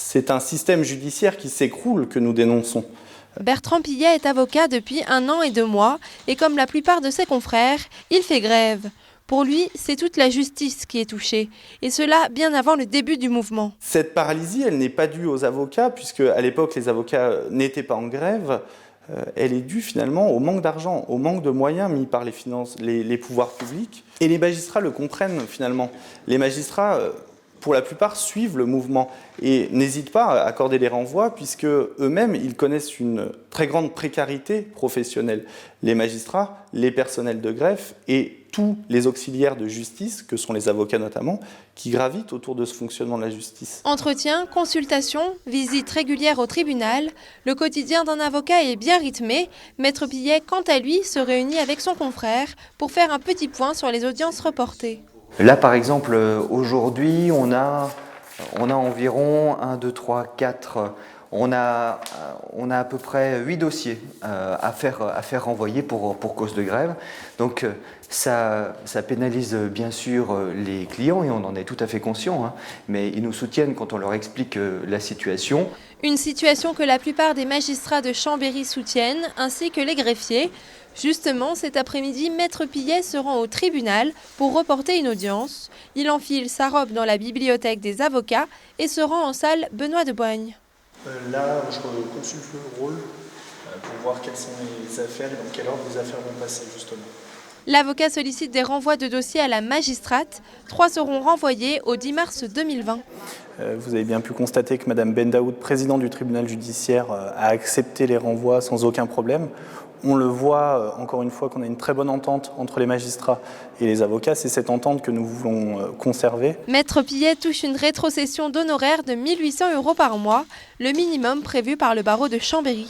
C'est un système judiciaire qui s'écroule que nous dénonçons. Bertrand Pillet est avocat depuis 1 an et 2 mois et comme la plupart de ses confrères, il fait grève. Pour lui, c'est toute la justice qui est touchée, et cela bien avant le début du mouvement. Cette paralysie, elle n'est pas due aux avocats, puisque à l'époque, les avocats n'étaient pas en grève. Elle est due finalement au manque d'argent, au manque de moyens mis par les pouvoirs publics. Et les magistrats le comprennent finalement. Les magistrats, pour la plupart, suivent le mouvement et n'hésitent pas à accorder les renvois, puisque eux-mêmes, ils connaissent une très grande précarité professionnelle. Les magistrats, les personnels de greffe et tous les auxiliaires de justice, que sont les avocats notamment, qui gravitent autour de ce fonctionnement de la justice. Entretien, consultation, visite régulière au tribunal, le quotidien d'un avocat est bien rythmé. Maître Pillet, quant à lui, se réunit avec son confrère pour faire un petit point sur les audiences reportées. Là, par exemple, aujourd'hui, on a environ 1, 2, 3, 4... On a à peu près 8 dossiers à faire renvoyer pour cause de grève. Donc ça pénalise bien sûr les clients et on en est tout à fait conscient, hein, mais ils nous soutiennent quand on leur explique la situation. Une situation que la plupart des magistrats de Chambéry soutiennent, ainsi que les greffiers. Justement, cet après-midi, Maître Pillet se rend au tribunal pour reporter une audience. Il enfile sa robe dans la bibliothèque des avocats et se rend en salle Benoît de Boigne. Là, je consulte le rôle pour voir quelles sont les affaires et dans quel ordre les affaires vont passer, justement. L'avocat sollicite des renvois de dossiers à la magistrate. 3 seront renvoyés au 10 mars 2020. Vous avez bien pu constater que Mme Bendaoud, présidente du tribunal judiciaire, a accepté les renvois sans aucun problème. On le voit, encore une fois, qu'on a une très bonne entente entre les magistrats et les avocats. C'est cette entente que nous voulons conserver. Maître Pillet touche une rétrocession d'honoraires de 1 800 € par mois, le minimum prévu par le barreau de Chambéry.